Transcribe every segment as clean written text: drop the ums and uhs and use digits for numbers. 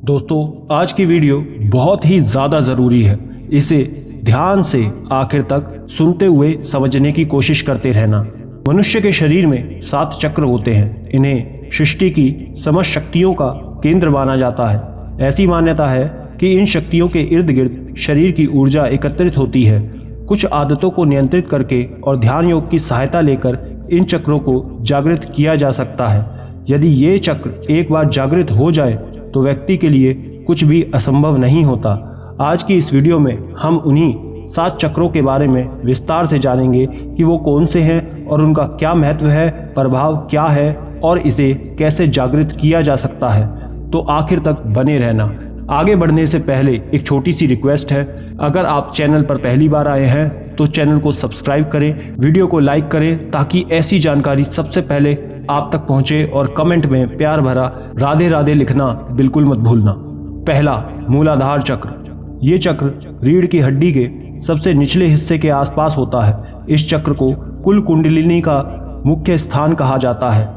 दोस्तों, आज की वीडियो बहुत ही ज़्यादा ज़रूरी है। इसे ध्यान से आखिर तक सुनते हुए समझने की कोशिश करते रहना। मनुष्य के शरीर में 7 चक्र होते हैं। इन्हें सृष्टि की समस्त शक्तियों का केंद्र माना जाता है। ऐसी मान्यता है कि इन शक्तियों के इर्द गिर्द शरीर की ऊर्जा एकत्रित होती है। कुछ आदतों को नियंत्रित करके और ध्यान योग की सहायता लेकर इन चक्रों को जागृत किया जा सकता है। यदि ये चक्र एक बार जागृत हो जाए तो व्यक्ति के लिए कुछ भी असंभव नहीं होता। आज की इस वीडियो में हम उन्हीं 7 चक्रों के बारे में विस्तार से जानेंगे कि वो कौन से हैं और उनका क्या महत्व है, प्रभाव क्या है और इसे कैसे जागृत किया जा सकता है। तो आखिर तक बने रहना। आगे बढ़ने से पहले एक छोटी सी रिक्वेस्ट है, अगर आप चैनल पर पहली बार आए हैं तो चैनल को सब्सक्राइब करें, वीडियो को लाइक करें ताकि ऐसी जानकारी सबसे पहले आप तक पहुंचे और कमेंट में प्यार भरा राधे राधे लिखना बिल्कुल मत भूलना। पहला, मूलाधार चक्र। ये चक्र रीढ़ की हड्डी के सबसे निचले हिस्से के आसपास होता है। इस चक्र को कुल कुंडलिनी का मुख्य स्थान कहा जाता है।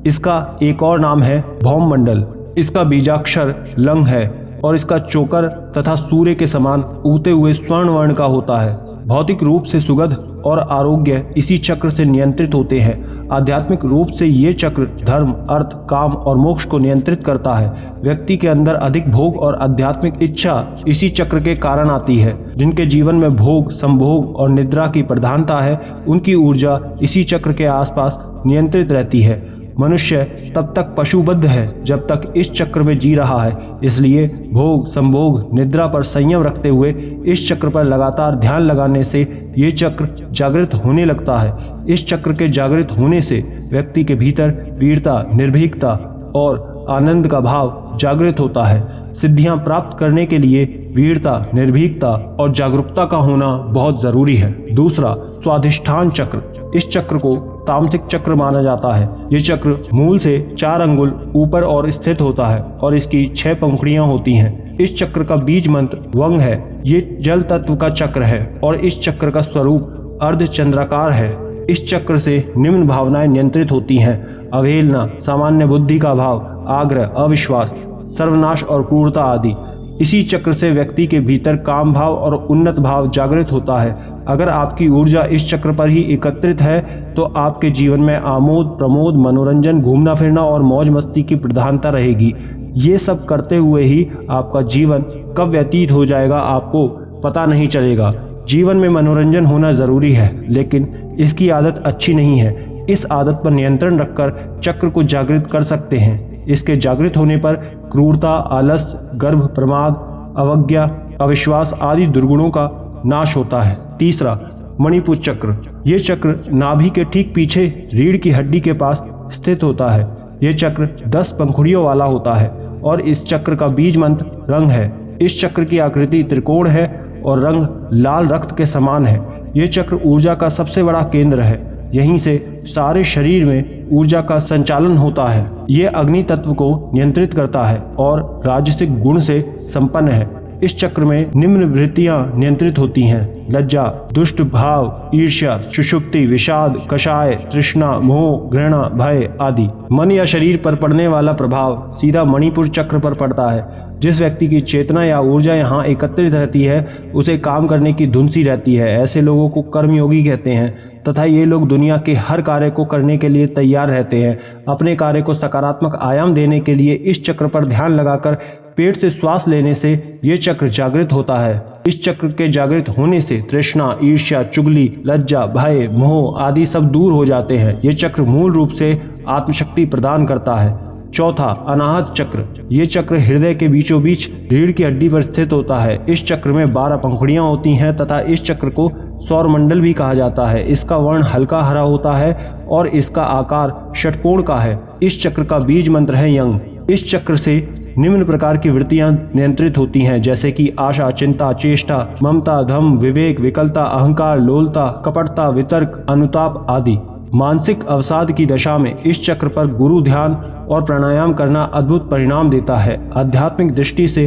इसका एक और नाम है भौम मंडल। इसका बीजाक्षर लंग है और इसका चोकर तथा सूर्य के समान उगते हुए स्वर्ण वर्ण का होता है। भौतिक रूप से सुगंध और आरोग्य इसी चक्र से नियंत्रित होते हैं। आध्यात्मिक रूप से ये चक्र धर्म, अर्थ, काम और मोक्ष को नियंत्रित करता है। व्यक्ति के अंदर अधिक भोग और आध्यात्मिक इच्छा इसी चक्र के कारण आती है। जिनके जीवन में भोग, संभोग और निद्रा की प्रधानता है, उनकी ऊर्जा इसी चक्र के आसपास नियंत्रित रहती है। मनुष्य तब तक पशुबद्ध है जब तक इस चक्र में जी रहा है। इसलिए भोग, संभोग, निद्रा पर संयम रखते हुए इस चक्र पर लगातार ध्यान लगाने से ये चक्र जागृत होने लगता है। इस चक्र के जागृत होने से व्यक्ति के भीतर वीरता, निर्भीकता और आनंद का भाव जागृत होता है। सिद्धियां प्राप्त करने के लिए वीरता, निर्भीकता और जागरूकता का होना बहुत जरूरी है। दूसरा, स्वाधिष्ठान चक्र। इस चक्र को तामसिक चक्र माना जाता है। ये चक्र मूल से 4 अंगुल ऊपर और स्थित होता है और इसकी 6 पंखुड़ियां होती हैं। इस चक्र का बीज मंत्र वंग है। ये जल तत्व का चक्र है और इस चक्र का स्वरूप अर्धचंद्राकार है। इस चक्र से निम्न भावनाएं नियंत्रित होती हैं: अवहेलना, सामान्य बुद्धि का भाव, आग्रह, अविश्वास, सर्वनाश और क्रूरता आदि। इसी चक्र से व्यक्ति के भीतर काम भाव और उन्नत भाव जागृत होता है। अगर आपकी ऊर्जा इस चक्र पर ही एकत्रित है तो आपके जीवन में आमोद प्रमोद, मनोरंजन, घूमना फिरना और मौज मस्ती की प्रधानता रहेगी। ये सब करते हुए ही आपका जीवन कब व्यतीत हो जाएगा आपको पता नहीं चलेगा। जीवन में मनोरंजन होना जरूरी है, लेकिन इसकी आदत अच्छी नहीं है। इस आदत पर नियंत्रण रखकर चक्र को जागृत कर सकते हैं। इसके जागृत होने पर क्रूरता, आलस, गर्भ, प्रमाद, अवज्ञा, अविश्वास आदि दुर्गुणों का नाश होता है। तीसरा, मणिपुर चक्र। ये चक्र नाभि के ठीक पीछे रीढ़ की हड्डी के पास स्थित होता है। ये चक्र 10 पंखुड़ियों वाला होता है और इस चक्र का बीज मंत्र रंग है। इस चक्र की आकृति त्रिकोण है और रंग लाल रक्त के समान है। ये चक्र ऊर्जा का सबसे बड़ा केंद्र है। यहीं से सारे शरीर में ऊर्जा का संचालन होता है। ये अग्नि तत्व को नियंत्रित करता है और राजसिक गुण से संपन्न है। इस चक्र में निम्न वृत्तियां नियंत्रित होती हैं: लज्जा, दुष्ट भाव, ईर्ष्या, सुषुप्ति, विषाद, कषाय, तृष्णा, मोह, घृणा, भय आदि। मन या शरीर पर पड़ने वाला प्रभाव सीधा मणिपुर चक्र पर पड़ता है। जिस व्यक्ति की चेतना या ऊर्जा यहाँ एकत्रित रहती है उसे काम करने की धुन सी रहती है। ऐसे लोगों को कर्मयोगी कहते हैं तथा ये लोग दुनिया के हर कार्य को करने के लिए तैयार रहते हैं। अपने कार्य को सकारात्मक आयाम देने के लिए इस चक्र पर ध्यान लगाकर पेट से श्वास लेने से ये चक्र जागृत होता है। इस चक्र के जागृत होने से तृष्णा, ईर्ष्या, चुगली, लज्जा, भय, मोह आदि सब दूर हो जाते हैं। ये चक्र मूल रूप से आत्मशक्ति प्रदान करता है। चौथा, अनाहत चक्र। ये चक्र हृदय के बीचों बीच रीढ़ की हड्डी पर स्थित होता है। इस चक्र में 12 पंखुड़ियां होती हैं तथा इस चक्र को सौर मंडल भी कहा जाता है। इसका वर्ण हल्का हरा होता है और इसका आकार षटकोण का है। इस चक्र का बीज मंत्र है यंग। इस चक्र से निम्न प्रकार की वृत्तियां नियंत्रित होती हैं, जैसे कि आशा, चिंता, चेष्टा, ममता, धम, विवेक, विकलता, अहंकार, लोलता, कपटता, वितर्क, अनुताप आदि। मानसिक अवसाद की दशा में इस चक्र पर गुरु ध्यान और प्राणायाम करना अद्भुत परिणाम देता है। आध्यात्मिक दृष्टि से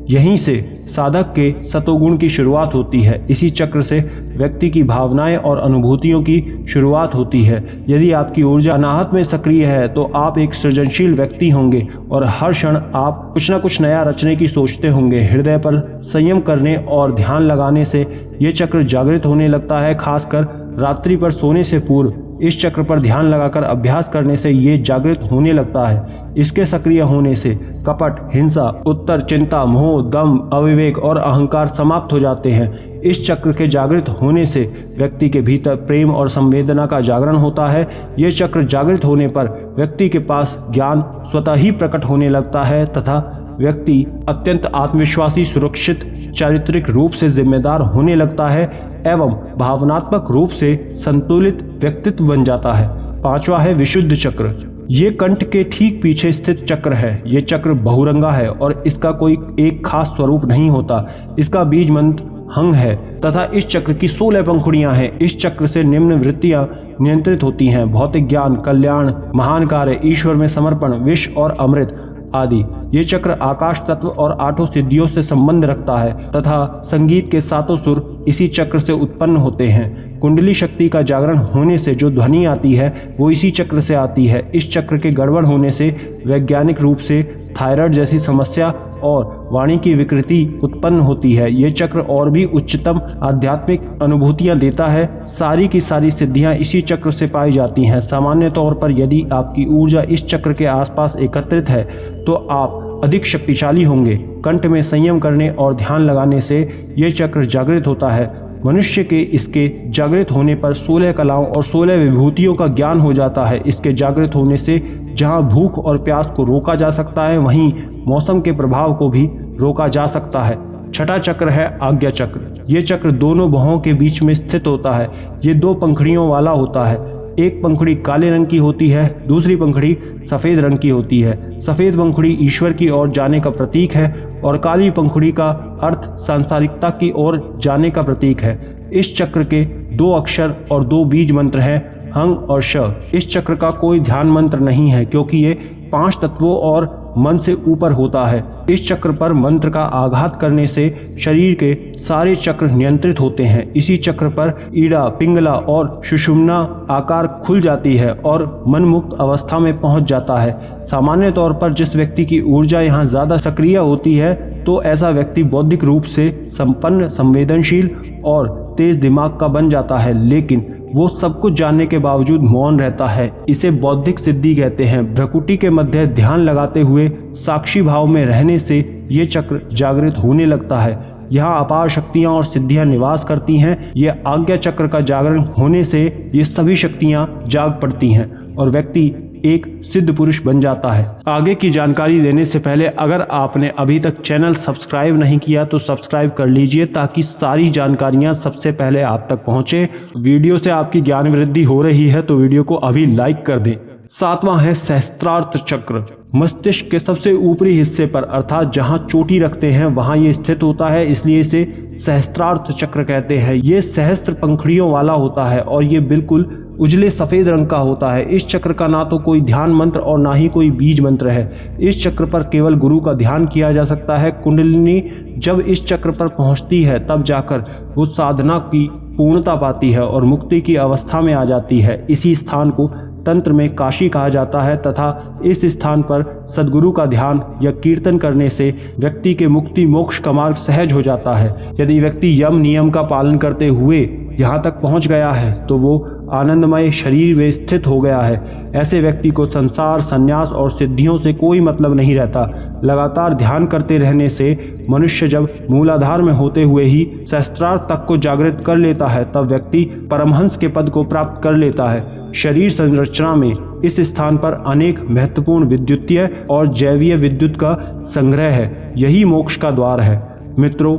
यहीं से साधक के सतोगुण की शुरुआत होती है। इसी चक्र से व्यक्ति की भावनाएं और अनुभूतियों की शुरुआत होती है। यदि आपकी ऊर्जा अनाहत में सक्रिय है तो आप एक सृजनशील व्यक्ति होंगे और हर क्षण आप कुछ न कुछ नया रचने की सोचते होंगे। हृदय पर संयम करने और ध्यान लगाने से ये चक्र जागृत होने लगता है। खासकर रात्रि पर सोने से पूर्व इस चक्र पर ध्यान लगाकर अभ्यास करने से ये जागृत होने लगता है। इसके सक्रिय होने से कपट, हिंसा, उत्तर, चिंता, मोह, दम, अविवेक और अहंकार समाप्त हो जाते हैं। इस चक्र के जागृत होने से व्यक्ति के भीतर प्रेम और संवेदना का जागरण होता है। ये चक्र जागृत होने पर व्यक्ति के पास ज्ञान स्वतः ही प्रकट होने लगता है तथा व्यक्ति अत्यंत आत्मविश्वासी, सुरक्षित, चारित्रिक रूप से जिम्मेदार होने लगता है एवं भावनात्मक रूप से संतुलित व्यक्तित्व बन जाता है। पांचवा है विशुद्ध चक्र। ये कंठ के ठीक पीछे स्थित चक्र है। ये चक्र बहुरंगा है और इसका कोई एक खास स्वरूप नहीं होता। इसका बीज मंत्र हंग है तथा इस चक्र की 16 पंखुड़ियां हैं। इस चक्र से निम्न वृत्तियां नियंत्रित होती हैं: भौतिक ज्ञान, कल्याण, महान कार्य, ईश्वर में समर्पण, विष और अमृत आदि। ये चक्र आकाश तत्व और 8 सिद्धियों से संबंध रखता है तथा संगीत के 7 सुर इसी चक्र से उत्पन्न होते हैं। कुंडली शक्ति का जागरण होने से जो ध्वनि आती है वो इसी चक्र से आती है। इस चक्र के गड़बड़ होने से वैज्ञानिक रूप से थायराइड जैसी समस्या और वाणी की विकृति उत्पन्न होती है। ये चक्र और भी उच्चतम आध्यात्मिक अनुभूतियां देता है। सारी की सारी सिद्धियां इसी चक्र से पाई जाती हैं। सामान्य तौर पर यदि आपकी ऊर्जा इस चक्र के आसपास एकत्रित है तो आप अधिक शक्तिशाली होंगे। कंठ में संयम करने और ध्यान लगाने से ये चक्र जागृत होता है। मनुष्य के इसके जागृत होने पर 16 कलाओं और 16 विभूतियों का ज्ञान हो जाता है। इसके जागृत होने से जहां भूख और प्यास को रोका जा सकता है वहीं मौसम के प्रभाव को भी रोका जा सकता है। छठा चक्र है आज्ञा चक्र। ये चक्र दोनों भौहों के बीच में स्थित होता है। ये 2 पंखुड़ियों वाला होता है। एक पंखुड़ी काले रंग की होती है, दूसरी पंखुड़ी सफेद रंग की होती है। सफेद पंखुड़ी ईश्वर की ओर जाने का प्रतीक है और काली पंखुड़ी का अर्थ सांसारिकता की ओर जाने का प्रतीक है। इस चक्र के 2 अक्षर और 2 बीज मंत्र हैं, हंग और श। इस चक्र का कोई ध्यान मंत्र नहीं है क्योंकि ये 5 तत्वों और मन से ऊपर होता है। इस चक्र पर मंत्र का आघात करने से शरीर के सारे चक्र नियंत्रित होते हैं। इसी चक्र पर ईड़ा, पिंगला और सुषुम्ना आकार खुल जाती है और मन मुक्त अवस्था में पहुंच जाता है। सामान्य तौर पर जिस व्यक्ति की ऊर्जा यहाँ ज्यादा सक्रिय होती है तो ऐसा व्यक्ति बौद्धिक रूप से संपन्न, संवेदनशील और तेज दिमाग का बन जाता है, लेकिन वो सब कुछ जानने के बावजूद मौन रहता है। इसे बौद्धिक सिद्धि कहते हैं। भ्रकुटी के मध्य ध्यान लगाते हुए साक्षी भाव में रहने से ये चक्र जागृत होने लगता है। यहाँ अपार शक्तियाँ और सिद्धियाँ निवास करती हैं। ये आज्ञा चक्र का जागरण होने से ये सभी शक्तियाँ जाग पड़ती हैं और व्यक्ति एक सिद्ध पुरुष बन जाता है। आगे की जानकारी देने से पहले अगर आपने अभी तक चैनल सब्सक्राइब नहीं किया तो सब्सक्राइब कर लीजिए ताकि सारी जानकारियां सबसे पहले आप तक पहुंचे। वीडियो से आपकी ज्ञान वृद्धि हो रही है तो वीडियो को अभी लाइक कर दें। 7वां है सहस्त्रार्थ चक्र। मस्तिष्क के सबसे ऊपरी हिस्से पर अर्थात जहां चोटी रखते हैं वहां ये स्थित होता है, इसलिए इसे सहस्त्रार्थ चक्र कहते हैं। ये सहस्त्र पंखुड़ियों वाला होता है और ये बिल्कुल उजले सफेद रंग का होता है। इस चक्र का ना तो कोई ध्यान मंत्र और ना ही कोई बीज मंत्र है। इस चक्र पर केवल गुरु का ध्यान किया जा सकता है। कुंडलिनी जब इस चक्र पर पहुंचती है तब जाकर वो साधना की पूर्णता पाती है और मुक्ति की अवस्था में आ जाती है। इसी स्थान को तंत्र में काशी कहा जाता है तथा इस स्थान पर सद्गुरु का ध्यान या कीर्तन करने से व्यक्ति के मुक्ति मोक्ष का मार्ग सहज हो जाता है। यदि व्यक्ति यम नियम का पालन करते हुए यहाँ तक पहुँच गया है तो वो आनंदमय शरीर में स्थित हो गया है। ऐसे व्यक्ति को संसार, संन्यास और सिद्धियों से कोई मतलब नहीं रहता। लगातार ध्यान करते रहने से मनुष्य जब मूलाधार में होते हुए ही सहस्त्रार्थ तक को जागृत कर लेता है तब व्यक्ति परमहंस के पद को प्राप्त कर लेता है। शरीर संरचना में इस स्थान पर अनेक महत्वपूर्ण विद्युतीय और जैवीय विद्युत का संग्रह है। यही मोक्ष का द्वार है। मित्रों,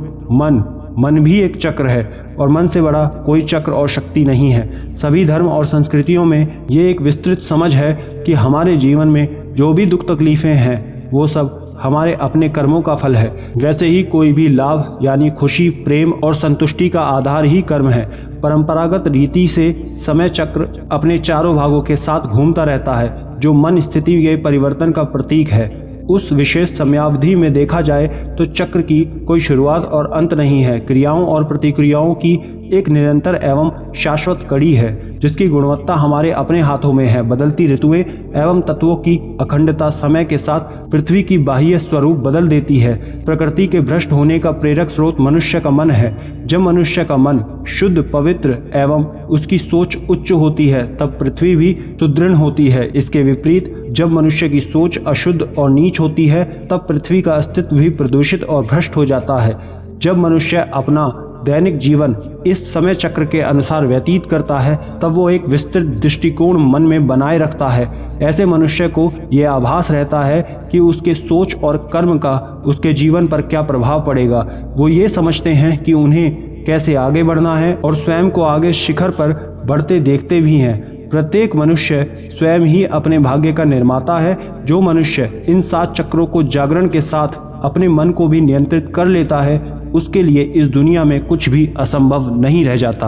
मन भी एक चक्र है और मन से बड़ा कोई चक्र और शक्ति नहीं है। सभी धर्म और संस्कृतियों में ये एक विस्तृत समझ है कि हमारे जीवन में जो भी दुख तकलीफें हैं वो सब हमारे अपने कर्मों का फल है। वैसे ही कोई भी लाभ यानी खुशी, प्रेम और संतुष्टि का आधार ही कर्म है। परंपरागत रीति से समय चक्र अपने चारों भागों के साथ घूमता रहता है जो मन स्थिति के परिवर्तन का प्रतीक है। उस विशेष समयावधि में देखा जाए तो चक्र की कोई शुरुआत और अंत नहीं है, क्रियाओं और प्रतिक्रियाओं की एक निरंतर एवं शाश्वत कड़ी है जिसकी गुणवत्ता हमारे अपने हाथों में है। बदलती ऋतुएं एवं तत्वों की अखंडता समय के साथ पृथ्वी की बाह्य स्वरूप बदल देती है। प्रकृति के भ्रष्ट होने का प्रेरक स्रोत मनुष्य का मन है। जब मनुष्य का मन शुद्ध, पवित्र एवं उसकी सोच उच्च होती है तब पृथ्वी भी सुदृढ़ होती है। इसके विपरीत जब मनुष्य की सोच अशुद्ध और नीच होती है तब पृथ्वी का अस्तित्व भी प्रदूषित और भ्रष्ट हो जाता है। जब मनुष्य अपना दैनिक जीवन इस समय चक्र के अनुसार व्यतीत करता है तब वो एक विस्तृत दृष्टिकोण मन में बनाए रखता है। ऐसे मनुष्य को यह आभास रहता है कि उसके सोच और कर्म का उसके जीवन पर क्या प्रभाव पड़ेगा। वो ये समझते हैं कि उन्हें कैसे आगे बढ़ना है और स्वयं को आगे शिखर पर बढ़ते देखते भी हैं। प्रत्येक मनुष्य स्वयं ही अपने भाग्य का निर्माता है। जो मनुष्य इन 7 चक्रों को जागरण के साथ अपने मन को भी नियंत्रित कर लेता है उसके लिए इस दुनिया में कुछ भी असंभव नहीं रह जाता।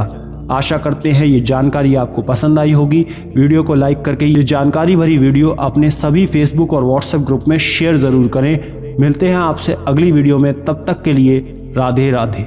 आशा करते हैं ये जानकारी आपको पसंद आई होगी। वीडियो को लाइक करके ये जानकारी भरी वीडियो अपने सभी फेसबुक और व्हाट्सएप ग्रुप में शेयर ज़रूर करें। मिलते हैं आपसे अगली वीडियो में, तब तक के लिए राधे राधे।